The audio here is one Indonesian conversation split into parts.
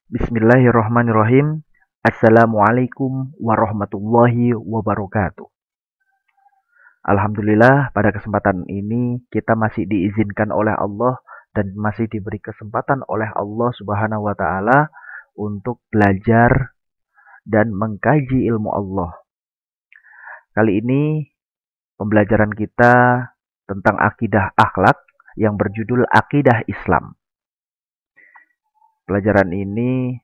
Bismillahirrahmanirrahim. Assalamualaikum warahmatullahi wabarakatuh. Alhamdulillah, pada kesempatan ini kita masih diizinkan oleh Allah dan masih diberi kesempatan oleh Allah Subhanahu wa taala untuk belajar dan mengkaji ilmu Allah. Kali ini pembelajaran kita tentang akidah akhlak yang berjudul Akidah Islam. Pelajaran ini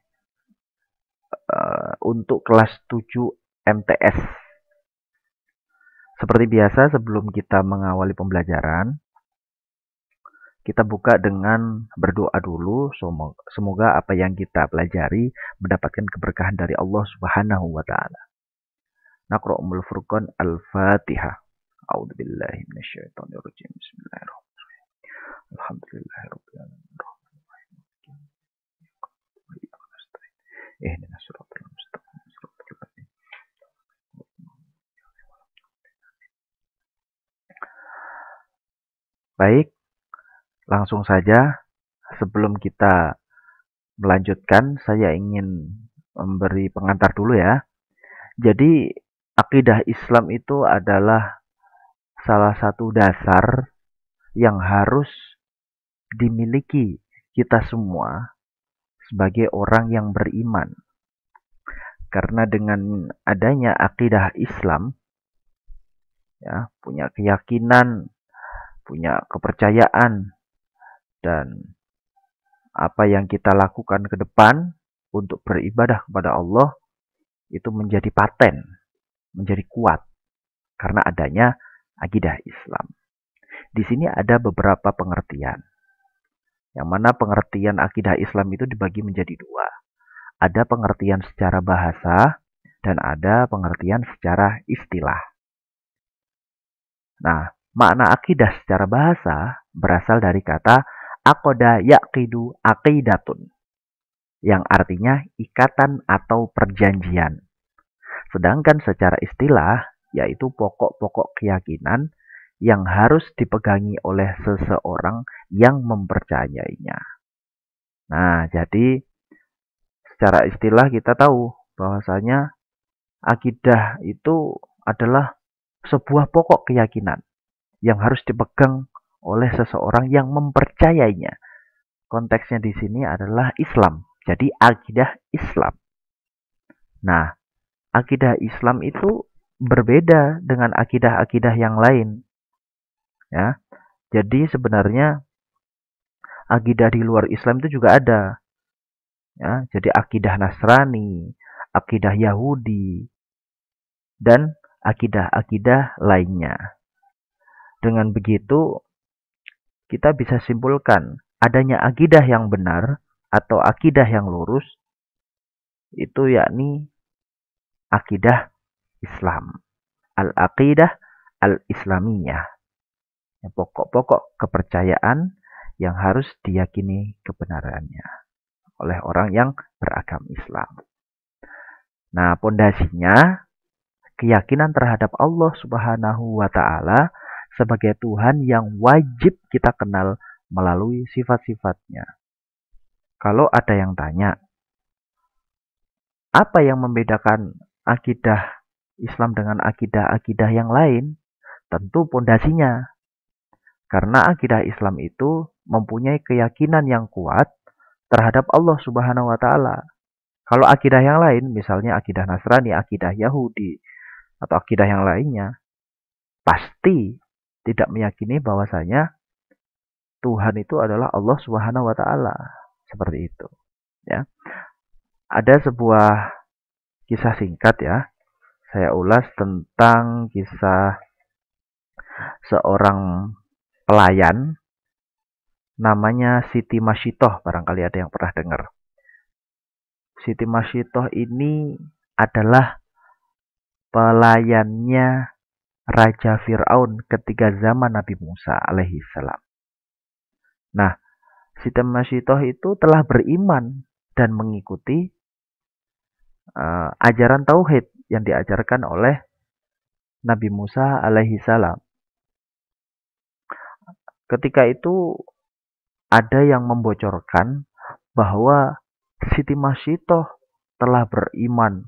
untuk kelas 7 MTS. Seperti biasa, sebelum kita mengawali pembelajaran, kita buka dengan berdoa dulu. Semoga apa yang kita pelajari mendapatkan keberkahan dari Allah Subhanahu wa taala. Naqra'ul Furqan Al-Fatihah. A'udzubillahi minasyaitonirrajim. Bismillahirrahmanirrahim. Alhamdulillahirabbil alamin. Ihdinas siratal mustaqim. Baik, langsung saja. Sebelum kita melanjutkan, saya ingin memberi pengantar dulu ya. Jadi, akidah Islam itu adalah salah satu dasar yang harus dimiliki kita semua sebagai orang yang beriman. Karena dengan adanya akidah Islam, ya, punya keyakinan, punya kepercayaan, dan apa yang kita lakukan ke depan untuk beribadah kepada Allah itu menjadi paten, menjadi kuat karena adanya akidah Islam. Di sini ada beberapa pengertian. Yang mana pengertian akidah Islam itu dibagi menjadi dua. Ada pengertian secara bahasa dan ada pengertian secara istilah. Nah, makna akidah secara bahasa berasal dari kata aqada yaqidu aqidatun, yang artinya ikatan atau perjanjian. Sedangkan secara istilah, yaitu pokok-pokok keyakinan yang harus dipegangi oleh seseorang yang mempercayainya. Nah, jadi secara istilah kita tahu bahwasanya akidah itu adalah sebuah pokok keyakinan yang harus dipegang oleh seseorang yang mempercayainya. Konteksnya di sini adalah Islam. Jadi akidah Islam. Nah, akidah Islam itu berbeda dengan akidah-akidah yang lain. Ya, jadi sebenarnya akidah di luar Islam itu juga ada. Ya, jadi akidah Nasrani, akidah Yahudi, dan akidah-akidah lainnya. Dengan begitu, kita bisa simpulkan adanya akidah yang benar atau akidah yang lurus itu yakni akidah Islam. Al-aqidah al-islamiyah. Pokok-pokok kepercayaan yang harus diyakini kebenarannya oleh orang yang beragama Islam. Nah, pondasinya keyakinan terhadap Allah Subhanahu wa taala sebagai Tuhan yang wajib kita kenal melalui sifat-sifatnya. Kalau ada yang tanya, apa yang membedakan akidah Islam dengan akidah-akidah yang lain? Tentu pondasinya. Karena akidah Islam itu mempunyai keyakinan yang kuat terhadap Allah Subhanahu wa taala. Kalau akidah yang lain, misalnya akidah Nasrani, akidah Yahudi, atau akidah yang lainnya, pasti tidak meyakini bahwasanya Tuhan itu adalah Allah Subhanahu wa taala. Seperti itu, ya. Ada sebuah kisah singkat ya. Saya ulas tentang kisah seorang pelayan namanya Siti Masyitoh, barangkali ada yang pernah dengar. Siti Masyitoh ini adalah pelayannya Raja Fir'aun ketika zaman Nabi Musa alaihi salam. Nah, Siti Masyitoh itu telah beriman dan mengikuti ajaran tauhid yang diajarkan oleh Nabi Musa alaihi salam. Ketika itu ada yang membocorkan bahwa Siti Masitoh telah beriman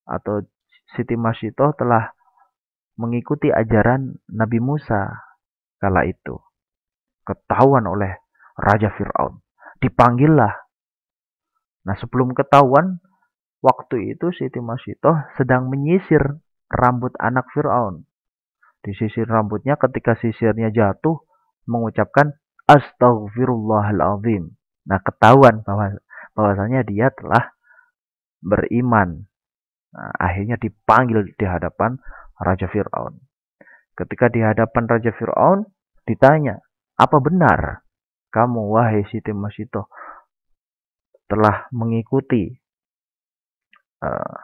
atau Siti Masitoh telah mengikuti ajaran Nabi Musa kala itu. Ketahuan oleh Raja Fir'aun. Dipanggillah. Nah, sebelum ketahuan, waktu itu Siti Masitoh sedang menyisir rambut anak Fir'aun. Disisir rambutnya, ketika sisirnya jatuh, mengucapkan Astaghfirullahaladzim. Nah, ketahuan bahwasanya dia telah beriman. Nah, akhirnya dipanggil di hadapan Raja Fir'aun. Ketika di hadapan Raja Fir'aun, ditanya, apa benar kamu, wahai Siti Masitoh, telah mengikuti uh,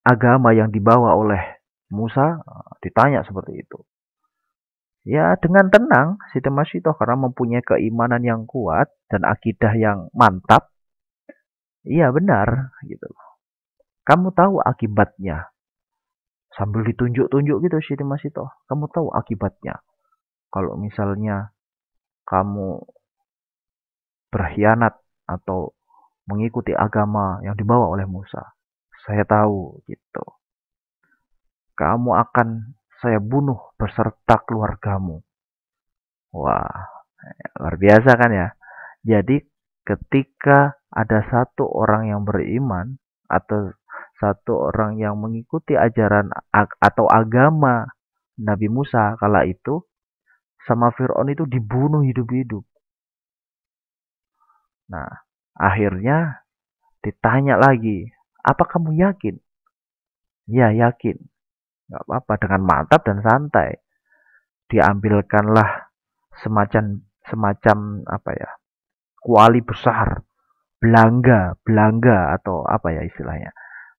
agama yang dibawa oleh Musa? Ditanya seperti itu. Ya, dengan tenang Siti Masitoh, karena mempunyai keimanan yang kuat dan akidah yang mantap. Iya benar gitu. Kamu tahu akibatnya. Sambil ditunjuk-tunjuk gitu Siti Masitoh. Kamu tahu akibatnya. Kalau misalnya kamu berkhianat atau mengikuti agama yang dibawa oleh Musa. Saya tahu gitu. Kamu akan saya bunuh beserta keluargamu. Wah, luar biasa kan ya. Jadi ketika ada satu orang yang beriman atau satu orang yang mengikuti ajaran atau agama Nabi Musa kala itu, sama Fir'aun itu dibunuh hidup-hidup. Nah, akhirnya ditanya lagi, apa kamu yakin? Ya, yakin. Gak apa-apa, dengan mantap dan santai. Diambilkanlah semacam semacam apa ya, kuali besar, belangga atau apa ya istilahnya.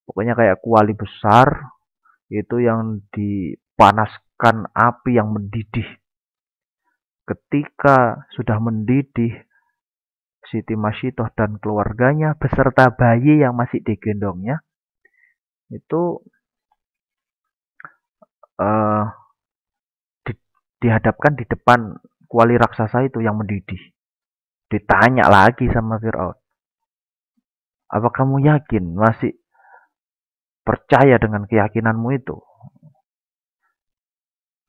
Pokoknya kayak kuali besar itu yang dipanaskan api yang mendidih. Ketika sudah mendidih, Siti Masitoh dan keluarganya beserta bayi yang masih digendongnya itu uh, di, dihadapkan di depan kuali raksasa itu yang mendidih. Ditanya lagi sama Fir'aun, apa kamu yakin masih percaya dengan keyakinanmu itu?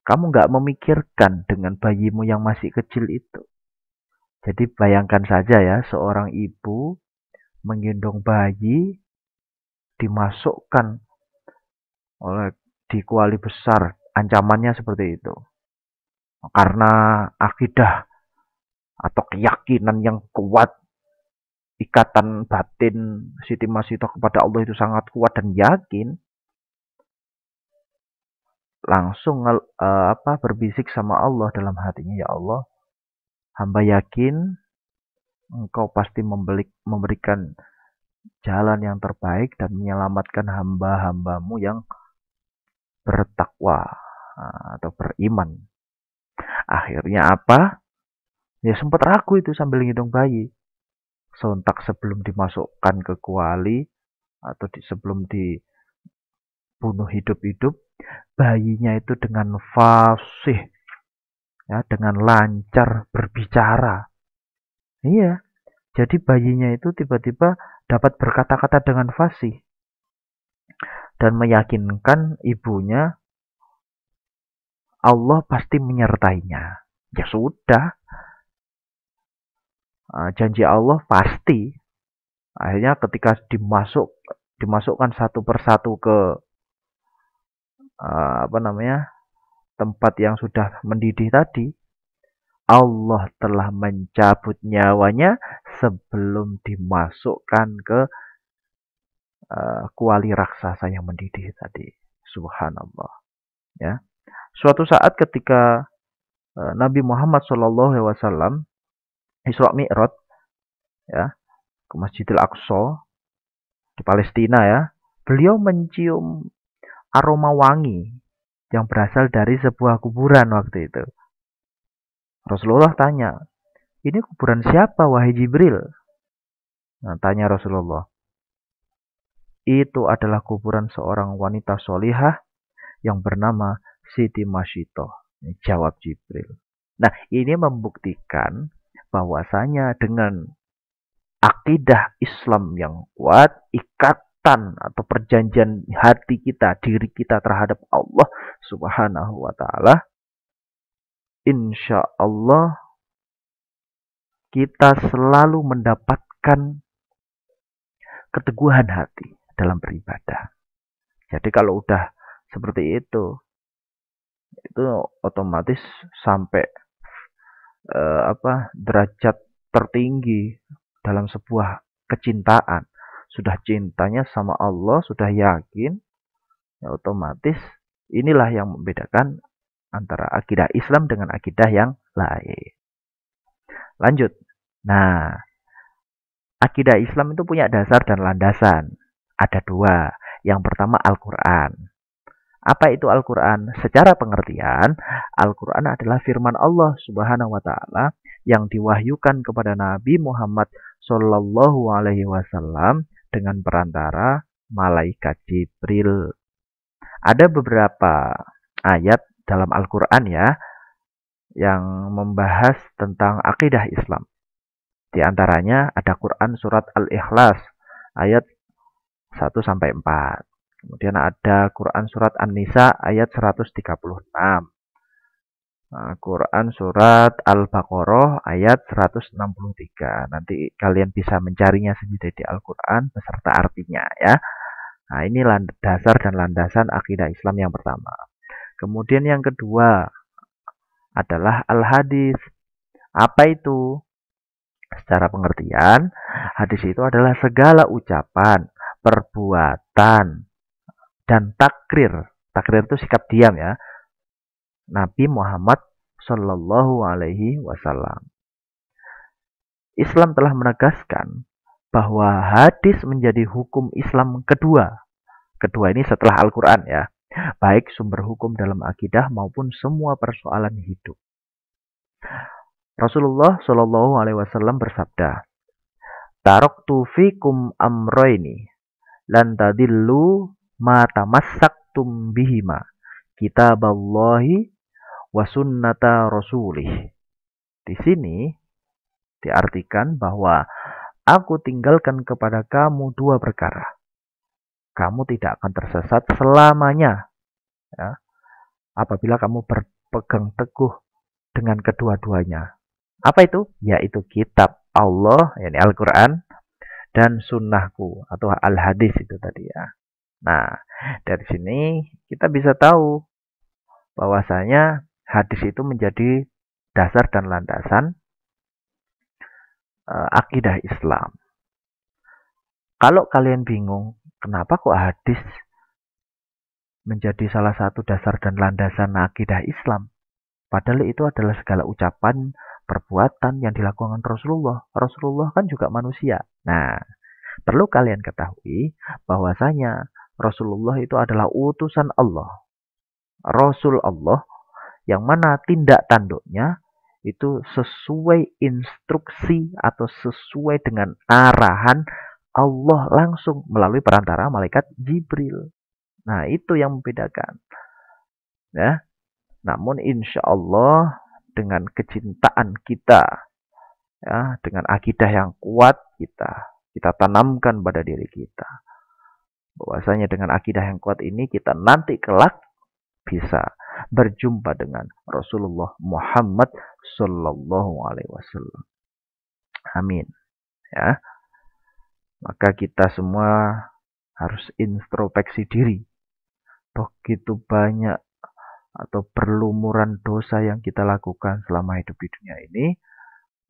Kamu nggak memikirkan dengan bayimu yang masih kecil itu. Jadi bayangkan saja ya, seorang ibu menggendong bayi, dimasukkan oleh di kuali besar, ancamannya seperti itu. Karena akidah atau keyakinan yang kuat, ikatan batin Siti Masitoh kepada Allah itu sangat kuat dan yakin, langsung berbisik sama Allah dalam hatinya, ya Allah, hamba yakin Engkau pasti memberikan jalan yang terbaik dan menyelamatkan hamba-hambamu yang bertakwa atau beriman. Akhirnya apa? Ya sempat ragu itu sambil ngitung bayi. Sontak sebelum dimasukkan ke kuali atau sebelum dibunuh hidup-hidup, bayinya itu dengan fasih, ya, dengan lancar berbicara. Iya, jadi bayinya itu tiba-tiba dapat berkata-kata dengan fasih dan meyakinkan ibunya Allah pasti menyertainya. Ya sudah, janji Allah pasti. Akhirnya ketika dimasukkan satu persatu ke tempat yang sudah mendidih tadi, Allah telah mencabut nyawanya sebelum dimasukkan ke kuali raksasa yang mendidih tadi. Subhanallah. Ya. Suatu saat ketika Nabi Muhammad SAW Isra Mi'raj, ya, ke Masjidil Aqsa di Palestina, ya, beliau mencium aroma wangi yang berasal dari sebuah kuburan waktu itu. Rasulullah tanya, ini kuburan siapa wahai Jibril? Nah, tanya Rasulullah. Itu adalah kuburan seorang wanita solihah yang bernama Siti Masitoh. Jawab Jibril. Nah, ini membuktikan bahwasanya dengan akidah Islam yang kuat, ikatan atau perjanjian hati kita, diri kita terhadap Allah Subhanahu wa taala, insya Allah kita selalu mendapatkan keteguhan hati dalam beribadah. Jadi kalau udah seperti itu otomatis sampai derajat tertinggi dalam sebuah kecintaan. Sudah cintanya sama Allah, sudah yakin, ya otomatis inilah yang membedakan antara akidah Islam dengan akidah yang lain. Lanjut. Nah, akidah Islam itu punya dasar dan landasan. Ada dua. Yang pertama Al-Quran. Apa itu Al-Quran? Secara pengertian, Al-Quran adalah firman Allah Subhanahu wa taala yang diwahyukan kepada Nabi Muhammad Shallallahu alaihi wasallam dengan perantara malaikat Jibril. Ada beberapa ayat dalam Al-Quran ya yang membahas tentang akidah Islam. Di antaranya ada Quran surat Al-Ikhlas ayat 1 sampai 4. Kemudian ada Quran surat An-Nisa ayat 136. Quran surat Al-Baqarah ayat 163. Nanti kalian bisa mencarinya sendiri di Al-Quran beserta artinya ya. Nah, ini dasar dan landasan akidah Islam yang pertama. Kemudian yang kedua adalah Al-Hadis. Apa itu? Secara pengertian, hadis itu adalah segala ucapan, perbuatan, dan takrir. Takrir itu sikap diam ya. Nabi Muhammad Shallallahu alaihi wasallam. Islam telah menegaskan bahwa hadis menjadi hukum Islam kedua. Kedua ini setelah Al-Quran ya. Baik sumber hukum dalam akidah maupun semua persoalan hidup. Rasulullah Shallallahu alaihi wasallam bersabda, "Taraktu fikum amroini lan tadillu ma tamassaktum bihima, kitaballahi wa sunnata rasulih." Di sini diartikan bahwa aku tinggalkan kepada kamu dua perkara. Kamu tidak akan tersesat selamanya ya, apabila kamu berpegang teguh dengan kedua-duanya. Apa itu? Yaitu kitab Allah, yakni Al-Quran, dan sunnahku atau al-hadis itu tadi ya. Nah, dari sini kita bisa tahu bahwasanya hadis itu menjadi dasar dan landasan akidah Islam. Kalau kalian bingung, kenapa kok hadis menjadi salah satu dasar dan landasan akidah Islam? Padahal itu adalah segala ucapan, perbuatan yang dilakukan Rasulullah. Rasulullah kan juga manusia. Nah, perlu kalian ketahui bahwasanya Rasulullah itu adalah utusan Allah. Rasul Allah yang mana tindak tanduknya itu sesuai instruksi atau sesuai dengan arahan Allah langsung melalui perantara malaikat Jibril. Nah, itu yang membedakan. Ya. Namun insya Allah dengan kecintaan kita, ya, dengan akidah yang kuat kita tanamkan pada diri kita. Bahwasanya dengan akidah yang kuat ini kita nanti kelak bisa berjumpa dengan Rasulullah Muhammad Sallallahu Alaihi Wasallam. Amin. Ya, maka kita semua harus introspeksi diri. Begitu banyak atau berlumuran dosa yang kita lakukan selama hidup di dunia ini,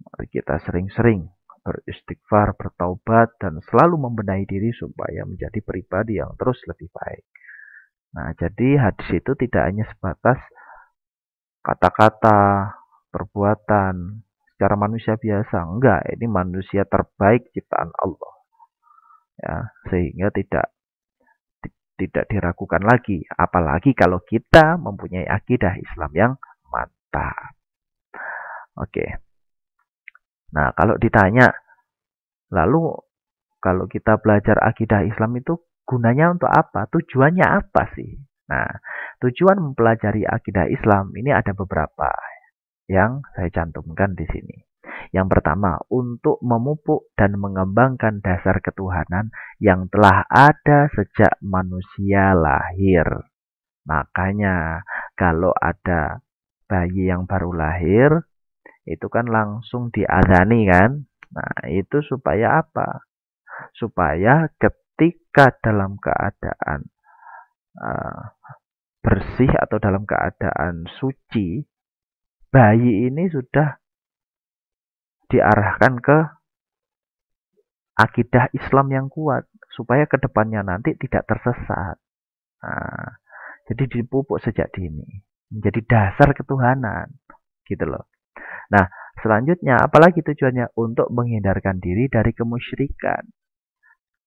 mari kita sering-sering beristighfar, bertaubat, dan selalu membenahi diri supaya menjadi pribadi yang terus lebih baik. Nah, jadi hadis itu tidak hanya sebatas kata-kata, perbuatan, secara manusia biasa. Enggak, ini manusia terbaik ciptaan Allah. Ya, sehingga tidak diragukan lagi, apalagi kalau kita mempunyai akidah Islam yang mantap. Oke. Nah, kalau ditanya, lalu kalau kita belajar akidah Islam itu gunanya untuk apa? Tujuannya apa sih? Nah, tujuan mempelajari akidah Islam ini ada beberapa yang saya cantumkan di sini. Yang pertama, untuk memupuk dan mengembangkan dasar ketuhanan yang telah ada sejak manusia lahir. Makanya, kalau ada bayi yang baru lahir, itu kan langsung diazani kan? Nah, itu supaya apa? Supaya ketika dalam keadaan bersih atau dalam keadaan suci, bayi ini sudah diarahkan ke akidah Islam yang kuat supaya kedepannya nanti tidak tersesat. Nah, jadi dipupuk sejak dini menjadi dasar ketuhanan, gitu loh. Nah, selanjutnya apalagi tujuannya? Untuk menghindarkan diri dari kemusyrikan.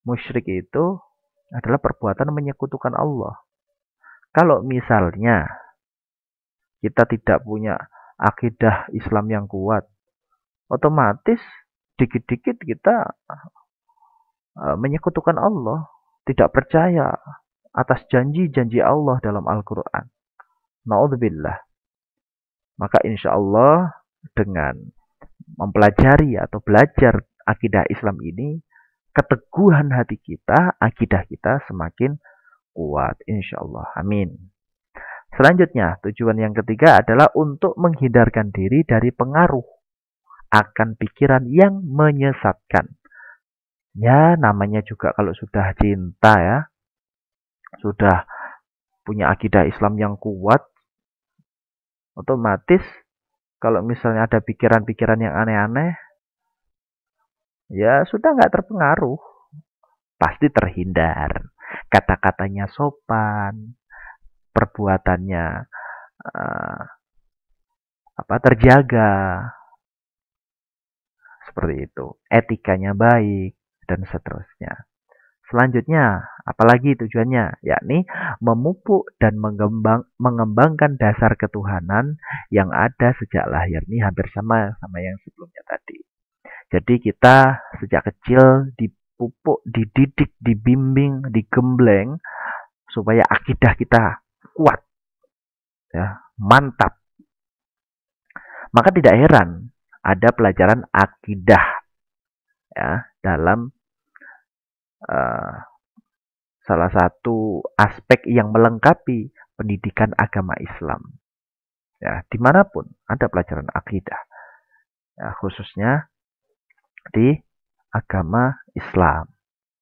Musyrik itu adalah perbuatan menyekutukan Allah. Kalau misalnya kita tidak punya akidah Islam yang kuat, otomatis dikit-dikit kita menyekutukan Allah, tidak percaya atas janji-janji Allah dalam Al-Quran. Na'udzubillah. Maka insya Allah dengan mempelajari atau belajar akidah Islam ini, keteguhan hati kita, akidah kita semakin kuat. Insya Allah. Amin. Selanjutnya, tujuan yang ketiga adalah untuk menghindarkan diri dari pengaruh akan pikiran yang menyesatkan. Ya, namanya juga kalau sudah cinta ya, sudah punya akidah Islam yang kuat, otomatis kalau misalnya ada pikiran-pikiran yang aneh-aneh, ya sudah nggak terpengaruh, pasti terhindar. Kata-katanya sopan, perbuatannya terjaga, seperti itu. Etikanya baik dan seterusnya. Selanjutnya, apalagi tujuannya? Yakni memupuk dan mengembangkan dasar ketuhanan yang ada sejak lahir. Ini hampir sama yang sebelumnya tadi. Jadi kita sejak kecil dipupuk, dididik, dibimbing, digembleng supaya akidah kita kuat, ya, mantap. Maka tidak heran ada pelajaran akidah ya dalam salah satu aspek yang melengkapi pendidikan agama Islam. Ya, dimanapun ada pelajaran akidah, ya, khususnya di agama Islam.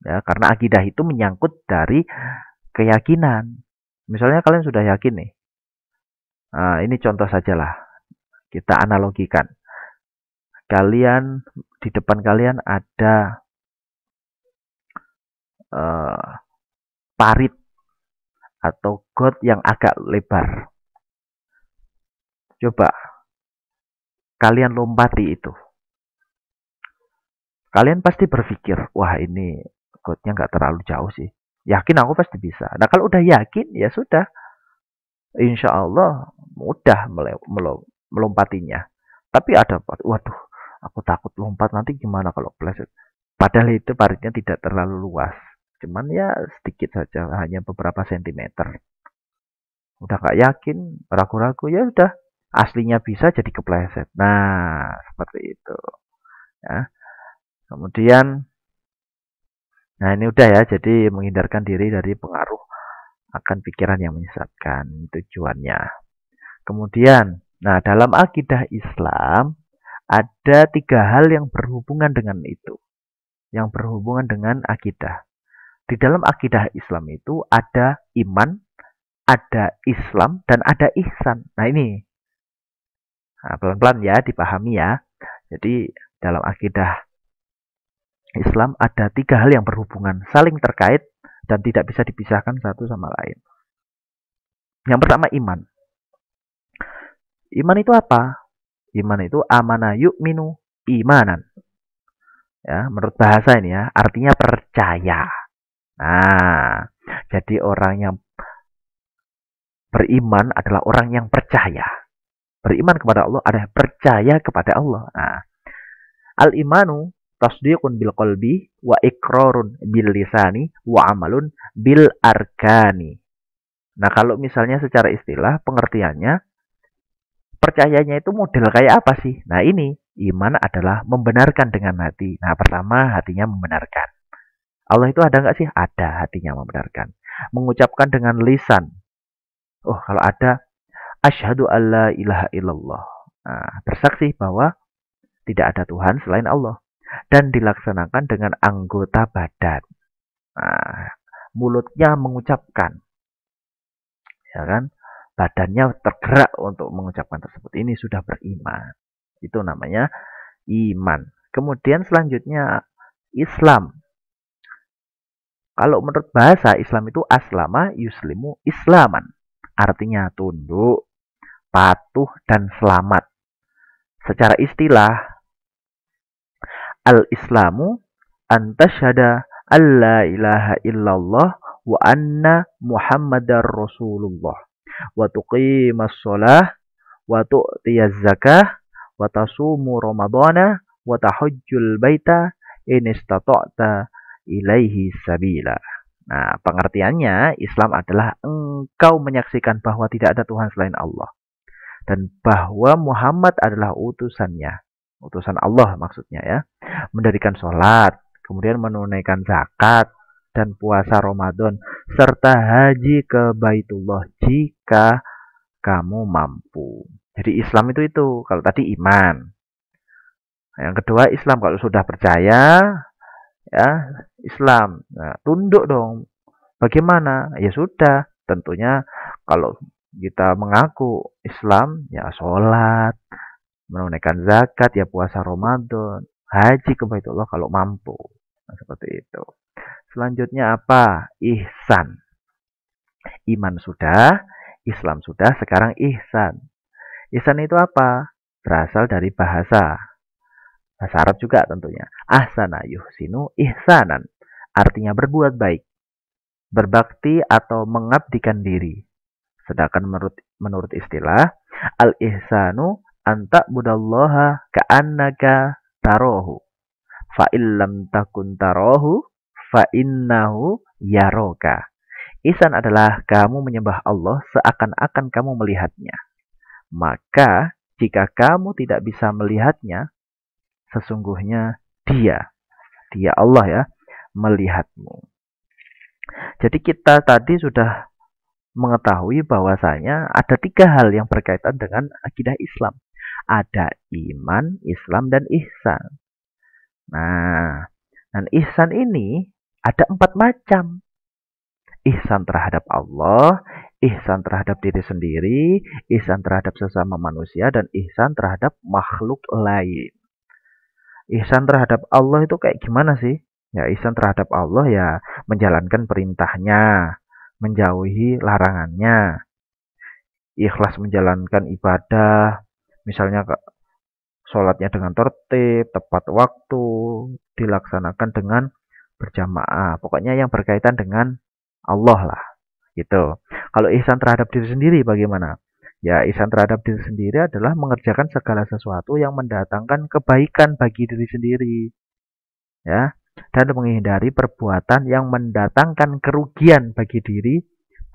Ya, karena akidah itu menyangkut dari keyakinan. Misalnya kalian sudah yakin nih, ini contoh sajalah, kita analogikan. Kalian di depan kalian ada parit atau got yang agak lebar. Coba kalian lompati itu. Kalian pasti berpikir, wah ini gotnya nggak terlalu jauh sih. Yakin aku pasti bisa. Nah kalau udah yakin, ya sudah. Insya Allah mudah melompatinya. Tapi ada, waduh, aku takut lompat nanti gimana kalau pleset. Padahal itu paritnya tidak terlalu luas. Cuman ya sedikit saja, hanya beberapa sentimeter. Udah gak yakin, ragu-ragu, ya udah. Aslinya bisa jadi kepleset. Nah, seperti itu. Ya. Kemudian, nah ini udah ya, jadi menghindarkan diri dari pengaruh akan pikiran yang menyesatkan, tujuannya. Kemudian, nah dalam akidah Islam, ada 3 hal yang berhubungan dengan itu. Yang berhubungan dengan akidah. Di dalam akidah Islam itu ada iman, ada Islam, dan ada ihsan. Nah ini, nah, pelan-pelan ya, dipahami ya. Jadi dalam akidah Islam ada 3 hal yang berhubungan, saling terkait, dan tidak bisa dipisahkan satu sama lain. Yang pertama iman. Iman itu apa? Iman itu amana yu'minu imanan. Ya, menurut bahasa ini ya, artinya percaya. Nah, jadi orang yang beriman adalah orang yang percaya. Beriman kepada Allah adalah percaya kepada Allah. Nah, al-imanu tasdiqun bil qalbi wa iqrarun bil lisani wa amalun bil arkani. Nah, kalau misalnya secara istilah pengertiannya, percayanya itu model kayak apa sih? Nah, ini Iman adalah membenarkan dengan hati. Nah, pertama hatinya membenarkan. Allah itu ada nggak sih? Ada, hatinya membenarkan. Mengucapkan dengan lisan. Oh, kalau ada, asyhadu alla ilaha illallah. Nah, bersaksi bahwa tidak ada Tuhan selain Allah. Dan dilaksanakan dengan anggota badan. Nah, mulutnya mengucapkan, ya kan? Badannya tergerak untuk mengucapkan tersebut. Ini sudah beriman. Itu namanya iman. Kemudian selanjutnya Islam. Kalau menurut bahasa Islam itu aslama yuslimu islaman. Artinya tunduk, patuh, dan selamat. Secara istilah, al-islamu antasyhada alla ilaha illallah wa anna muhammadar rasulullah wa tuqimas shalah wa tu'tiyaz zakah wa tasumu ramadhana wa tahujjul baita in istata'ta ilaihi sabila. Nah, pengertiannya Islam adalah engkau menyaksikan bahwa tidak ada Tuhan selain Allah dan bahwa Muhammad adalah utusannya. Utusan Allah maksudnya ya. Mendirikan sholat, kemudian menunaikan zakat dan puasa Ramadan serta haji ke Baitullah jika kamu mampu. Jadi Islam itu kalau tadi iman. Yang kedua Islam kalau sudah percaya ya Islam. Nah, tunduk dong. Bagaimana? Ya sudah, tentunya kalau kita mengaku Islam ya sholat, menunaikan zakat, ya puasa Ramadan, haji ke Baitullah kalau mampu. Nah, seperti itu. Selanjutnya apa? Ihsan. Iman sudah, Islam sudah, sekarang ihsan. Ihsan itu apa? Berasal dari bahasa Arab juga tentunya. Ahsana yuhsinu ihsanan. Artinya berbuat baik, berbakti atau mengabdikan diri. Sedangkan menurut istilah, al-ihsanu anta budallaha ka'annaka tarohu. Fa illam takun tarohu fa innahu yaroka. Ihsan adalah kamu menyembah Allah seakan-akan kamu melihatnya. Maka jika kamu tidak bisa melihatnya, sesungguhnya dia Allah ya, melihatmu. Jadi kita tadi sudah mengetahui bahwasanya ada 3 hal yang berkaitan dengan akidah Islam. Ada iman, Islam, dan ihsan. Nah, dan ihsan ini ada 4 macam. Ihsan terhadap Allah, ihsan terhadap diri sendiri, ihsan terhadap sesama manusia, dan ihsan terhadap makhluk lain. Ihsan terhadap Allah itu kayak gimana sih? Ya, ihsan terhadap Allah ya menjalankan perintahnya, menjauhi larangannya, ikhlas menjalankan ibadah, misalnya sholatnya dengan tertib, tepat waktu, dilaksanakan dengan berjamaah. Pokoknya yang berkaitan dengan Allah lah, gitu. Kalau ihsan terhadap diri sendiri bagaimana? Ya, ihsan terhadap diri sendiri adalah mengerjakan segala sesuatu yang mendatangkan kebaikan bagi diri sendiri, ya, dan menghindari perbuatan yang mendatangkan kerugian bagi diri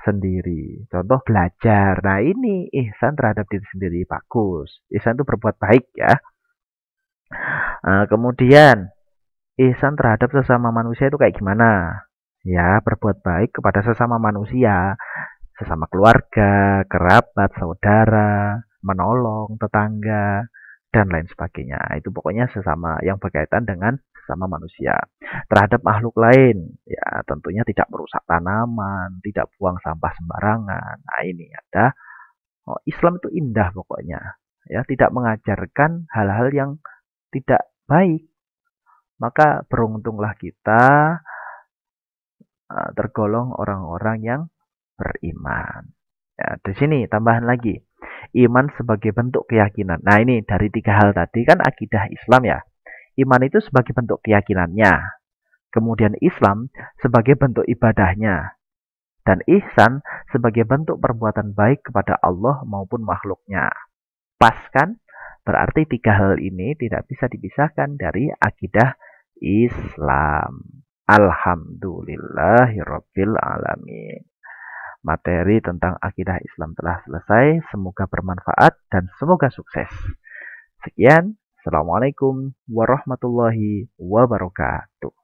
sendiri. Contoh belajar. Nah, ini ihsan terhadap diri sendiri bagus. Ihsan itu berbuat baik ya. Kemudian ihsan terhadap sesama manusia itu kayak gimana? Ya, berbuat baik kepada sesama manusia, sesama keluarga, kerabat, saudara, menolong tetangga, dan lain sebagainya. Itu pokoknya sesama yang berkaitan dengan sesama manusia. Terhadap makhluk lain, ya tentunya tidak merusak tanaman, tidak buang sampah sembarangan. Nah, ini ada Islam itu indah pokoknya. Ya, tidak mengajarkan hal-hal yang tidak baik. Maka beruntunglah kita tergolong orang-orang yang beriman. Ya, di sini tambahan lagi. Iman sebagai bentuk keyakinan. Nah, ini dari 3 hal tadi kan akidah Islam ya. Iman itu sebagai bentuk keyakinannya. Kemudian Islam sebagai bentuk ibadahnya. Dan ihsan sebagai bentuk perbuatan baik kepada Allah maupun makhluknya. Pas kan? Berarti 3 hal ini tidak bisa dipisahkan dari akidah Islam. Alhamdulillahirabbil alamin. Materi tentang akidah Islam telah selesai. Semoga bermanfaat dan semoga sukses. Sekian. Assalamualaikum warahmatullahi wabarakatuh.